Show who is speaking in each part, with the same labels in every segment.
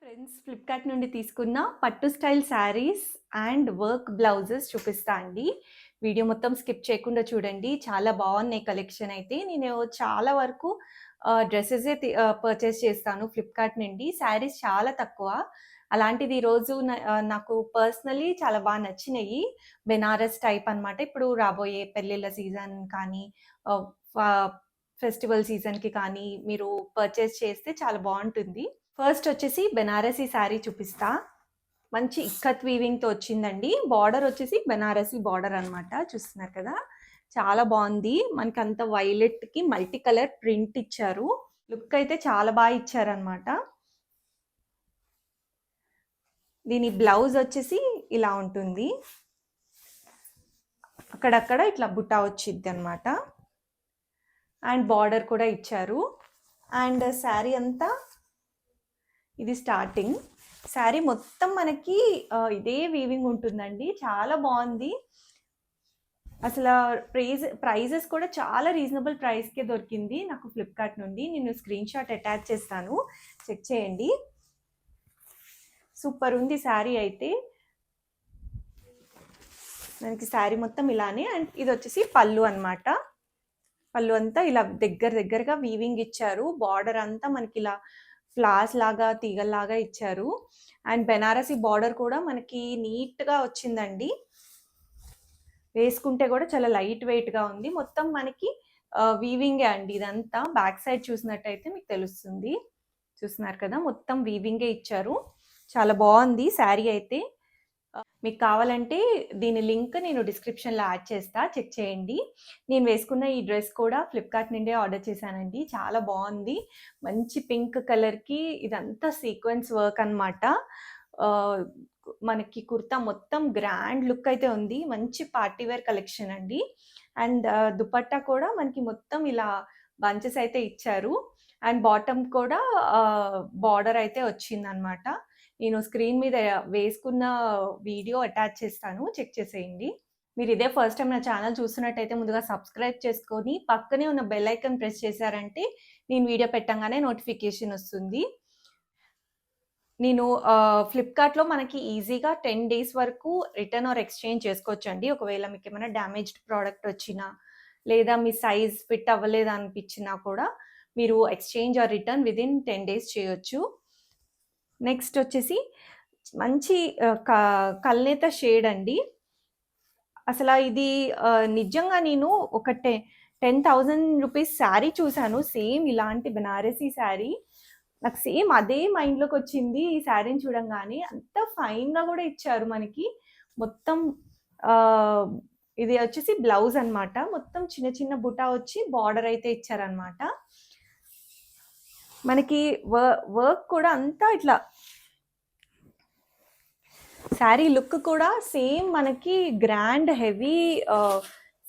Speaker 1: Friends, Flipkart నుండి తీసుకున్న పట్టు style saris and work blouses చూపిస్తా అండి. వీడియో మొత్తం స్కిప్ చేయకుండా చూడండి. చాలా బాగున్నాయి కలెక్షన్ అయితే. నేను చాలా వరకు డ్రెస్సెసే పర్చేస్ చేస్తాను ఫ్లిప్కార్ట్ నుండి. శారీస్ చాలా తక్కువ. అలాంటిది ఈరోజు నాకు పర్సనలీ చాలా బాగా నచ్చినాయి. బెనారస్ టైప్ అనమాట. ఇప్పుడు రాబోయే పెళ్ళిళ్ళ సీజన్ కానీ ఫెస్టివల్ సీజన్కి కానీ మీరు పర్చేస్ చేస్తే చాలా బాగుంటుంది. ఫస్ట్ వచ్చేసి బెనారసీ శారీ చూపిస్తా. మంచి ఇక్కత్ వీవింగ్తో వచ్చిందండి. బార్డర్ వచ్చేసి బెనారసీ బార్డర్ అనమాట. చూస్తున్నారు కదా, చాలా బాగుంది. మనకి అంత వైలెట్కి మల్టీ కలర్ ప్రింట్ ఇచ్చారు. లుక్ అయితే చాలా బాగా ఇచ్చారనమాట. దీని బ్లౌజ్ వచ్చేసి ఇలా ఉంటుంది. అక్కడక్కడ ఇట్లా బుట్టా వచ్చింది అనమాట. అండ్ బార్డర్ కూడా ఇచ్చారు. అండ్ శారీ అంతా ఇది స్టార్టింగ్. శారీ మొత్తం మనకి ఇదే వీవింగ్ ఉంటుందండి. చాలా బాగుంది. అసలు ప్రైజెస్ కూడా చాలా రీజనబుల్ ప్రైస్కే దొరికింది నాకు ఫ్లిప్కార్ట్ నుండి. నేను స్క్రీన్ షాట్ అటాచ్ చేస్తాను, చెక్ చేయండి. సూపర్ ఉంది శారీ అయితే. మనకి శారీ మొత్తం ఇలానే. అండ్ ఇది వచ్చేసి పళ్ళు అనమాట. పళ్ళు అంతా ఇలా దగ్గరగా వీవింగ్ ఇచ్చారు. బార్డర్ అంతా మనకి ఇలా ఫ్లాస్ లాగా తీగల్లాగా ఇచ్చారు. అండ్ బెనారసీ బార్డర్ కూడా మనకి నీట్గా వచ్చిందండి. వేసుకుంటే కూడా చాలా లైట్ వెయిట్గా ఉంది. మొత్తం మనకి వీవింగే అండి ఇదంతా. బ్యాక్ సైడ్ చూసినట్టయితే మీకు తెలుస్తుంది. చూస్తున్నారు కదా, మొత్తం వీవింగే ఇచ్చారు. చాలా బాగుంది శారీ అయితే. మీకు కావాలంటే దీని లింక్ నేను డిస్క్రిప్షన్లో యాడ్ చేస్తా, చెక్ చేయండి. నేను వేసుకున్న ఈ డ్రెస్ కూడా ఫ్లిప్కార్ట్ నుండే ఆర్డర్ చేశానండి. చాలా బాగుంది. మంచి పింక్ కలర్కి ఇదంతా సీక్వెన్స్ వర్క్ అనమాట. మనకి కుర్తా మొత్తం గ్రాండ్ లుక్ అయితే ఉంది. మంచి పార్టీవేర్ కలెక్షన్ అండి. అండ్ దుపట్టా కూడా మనకి మొత్తం ఇలా బంచెస్ అయితే ఇచ్చారు. అండ్ బాటమ్ కూడా బార్డర్ అయితే వచ్చిందనమాట. నేను స్క్రీన్ మీద వేసుకున్న వీడియో అటాచ్ చేస్తాను, చెక్ చేసేయండి. మీరు ఇదే ఫస్ట్ టైం నా ఛానల్ చూస్తున్నట్టయితే ముందుగా సబ్స్క్రైబ్ చేసుకొని పక్కనే ఉన్న బెల్ ఐకాన్ ప్రెస్ చేశారంటే నేను వీడియో పెట్టంగానే నోటిఫికేషన్ వస్తుంది. నేను ఫ్లిప్కార్ట్లో మనకి ఈజీగా 10 డేస్ వరకు రిటర్న్ ఆర్ ఎక్స్చేంజ్ చేసుకోవచ్చు అండి. ఒకవేళ మీకు ఏమైనా డ్యామేజ్డ్ ప్రోడక్ట్ వచ్చినా లేదా మీ సైజ్ ఫిట్ అవ్వలేదు అనిపించినా కూడా మీరు exchange are return within 10 days చేయొచ్చు. నెక్స్ట్ వచ్చేసి మంచి కల్నేత షేడ్ అండి. అసలు ఇది నిజంగా నేను ఒక 10,000 రూపీస్ శారీ చూశాను, సేమ్ ఇలాంటి బెనారసీ శారీ. నాకు సేమ్ అదే మైండ్లోకి వచ్చింది ఈ శారీని చూడంగానే. అంత ఫైన్గా కూడా ఇచ్చారు మనకి. మొత్తం ఇది వచ్చేసి బ్లౌజ్ అనమాట. మొత్తం చిన్న చిన్న బుటా వచ్చి బార్డర్ అయితే ఇచ్చారనమాట. మనకి వర్క్ కూడా అంతా ఇట్లా శారీ లుక్ కూడా సేమ్ మనకి గ్రాండ్ హెవీ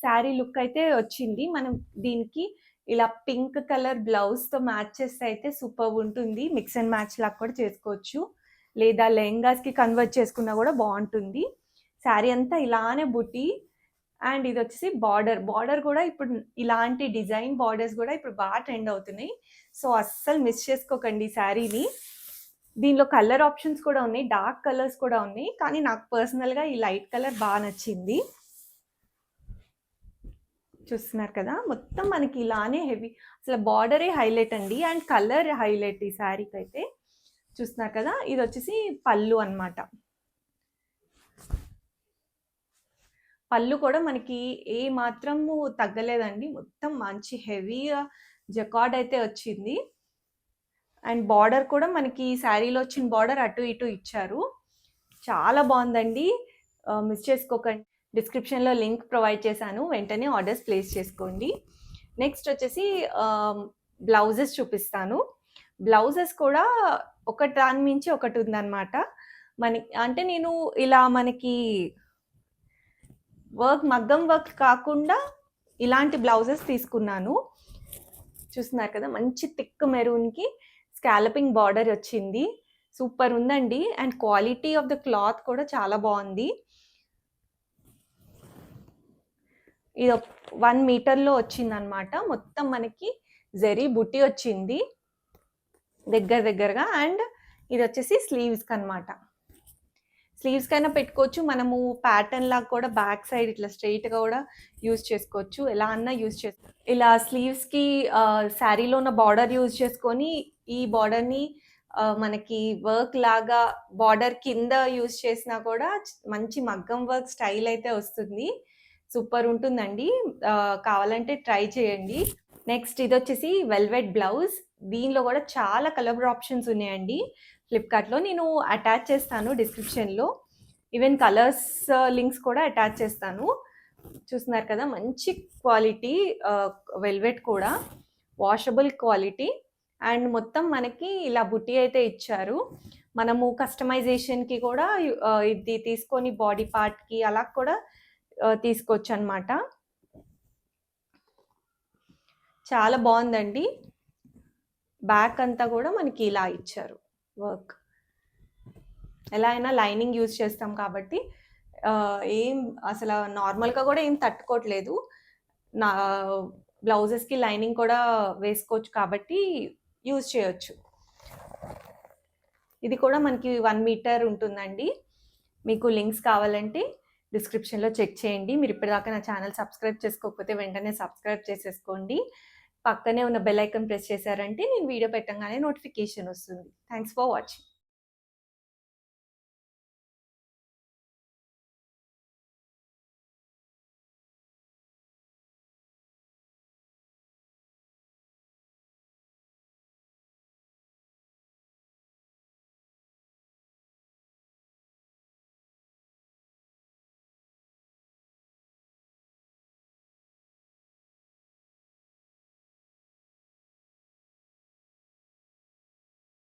Speaker 1: శారీ లుక్ అయితే వచ్చింది. మనం దీనికి ఇలా పింక్ కలర్ బ్లౌజ్తో మ్యాచ్ చేస్తే అయితే సూపర్ ఉంటుంది. మిక్స్ అండ్ మ్యాచ్ లాగా కూడా చేసుకోవచ్చు, లేదా లెహంగాస్కి కన్వర్ట్ చేసుకున్నా కూడా బాగుంటుంది. శారీ అంతా ఇలానే బుట్టి. అండ్ ఇది వచ్చేసి బార్డర్ కూడా ఇప్పుడు ఇలాంటి డిజైన్ బార్డర్స్ కూడా ఇప్పుడు బాగా ట్రెండ్ అవుతున్నాయి. సో అస్సలు మిస్ చేసుకోకండి శారీని. దీనిలో కలర్ ఆప్షన్స్ కూడా ఉన్నాయి, డార్క్ కలర్స్ కూడా ఉన్నాయి. కానీ నాకు పర్సనల్గా ఈ లైట్ కలర్ బాగా నచ్చింది. చూస్తున్నారు కదా, మొత్తం మనకి ఇలానే హెవీ. అసలు బార్డరే హైలైట్ అండి. అండ్ కలర్ హైలైట్ ఈ శారీకి అయితే. చూస్తున్నారు కదా, ఇది వచ్చేసి పళ్ళు అనమాట. పళ్ళు కూడా మనకి ఏ మాత్రము తగ్గలేదండి. మొత్తం మంచి హెవీగా జకార్డ్ అయితే వచ్చింది. అండ్ బార్డర్ కూడా మనకి శారీలో వచ్చిన బార్డర్ అటు ఇటు ఇచ్చారు. చాలా బాగుందండి. మిస్ చేసుకోకండి. డిస్క్రిప్షన్లో లింక్ ప్రొవైడ్ చేశాను, వెంటనే ఆర్డర్స్ ప్లేస్ చేసుకోండి. నెక్స్ట్ వచ్చేసి బ్లౌజెస్ చూపిస్తాను. బ్లౌజెస్ కూడా ఒకటి దాని మించి ఒకటి ఉందన్నమాట. అంటే నేను ఇలా మనకి మగ్గం వర్క్ కాకుండా ఇలాంటి బ్లౌజెస్ తీసుకున్నాను. చూస్తున్నారు కదా, మంచి థిక్ మెరూన్కి స్కాలపింగ్ బార్డర్ వచ్చింది. సూపర్ ఉందండి. And quality of the cloth కూడా చాలా బాగుంది. ఇది 1 మీటర్లో వచ్చింది అనమాట. మొత్తం మనకి జరీ బుట్టి వచ్చింది దగ్గరగా. అండ్ ఇదొచ్చేసి స్లీవ్స్‌కనమాట. స్లీవ్స్‌కైనా పెట్టుకోవచ్చు. మనము ప్యాటర్న్ లాగా కూడా బ్యాక్ సైడ్ ఇట్లా స్ట్రెయిట్‌గా కూడా యూజ్ చేసుకోవచ్చు. ఎలా అన్నా యూజ్ ఇలా స్లీవ్స్‌కి శారీలో ఉన్న బార్డర్ యూజ్ చేసుకొని ఈ బార్డర్‌ని మనకి వర్క్ లాగా బార్డర్ కింద యూజ్ చేసినా కూడా మంచి మగ్గం వర్క్ స్టైల్ అయితే వస్తుంది. సూపర్ ఉంటుందండి. కావాలంటే ట్రై చేయండి. నెక్స్ట్ ఇదొచ్చేసి వెల్వెట్ బ్లౌజ్. దీనిలో కూడా చాలా కలర్ ఆప్షన్స్ ఉన్నాయండి ఫ్లిప్‌కార్ట్‌లో. నేను అటాచ్ చేస్తాను డిస్క్రిప్షన్‌లో. ఈవెన్ కలర్స్ లింక్స్ కూడా అటాచ్ చేస్తాను. చూస్తున్నారు కదా, మంచి క్వాలిటీ వెల్వెట్ కూడా వాషబుల్ క్వాలిటీ. అండ్ మొత్తం మనకి ఇలా బుట్టి అయితే ఇచ్చారు. మనము కస్టమైజేషన్‌కి కూడా ఇది తీసుకొని బాడీ పార్ట్‌కి అలా కూడా తీసుకోవచ్చు అనమాట. చాలా బాగుందండి. బ్యాక్ అంతా కూడా మనకి ఇలా ఇచ్చారు వర్క్. ఎలా అయినా లైనింగ్ యూజ్ చేస్తాం కాబట్టి ఏం అసలు నార్మల్‌గా కూడా ఏం తట్టుకోవట్లేదు. నా బ్లౌజెస్‌కి లైనింగ్ కూడా వేసుకోవచ్చు కాబట్టి యూజ్ చేయొచ్చు. ఇది కూడా మనకి 1 మీటర్ ఉంటుందండి. మీకు లింక్స్ కావాలంటే డిస్క్రిప్షన్‌లో చెక్ చేయండి. మీరు ఇప్పటిదాకా నా ఛానల్ సబ్స్క్రైబ్ చేసుకోకపోతే వెంటనే సబ్స్క్రైబ్ చేసేసుకోండి. పక్కనే ఉన్న బెల్ ఐకాన్ ప్రెస్ చేశారంటే నేను వీడియో పెట్టంగానే నోటిఫికేషన్ వస్తుంది. Thanks for watching.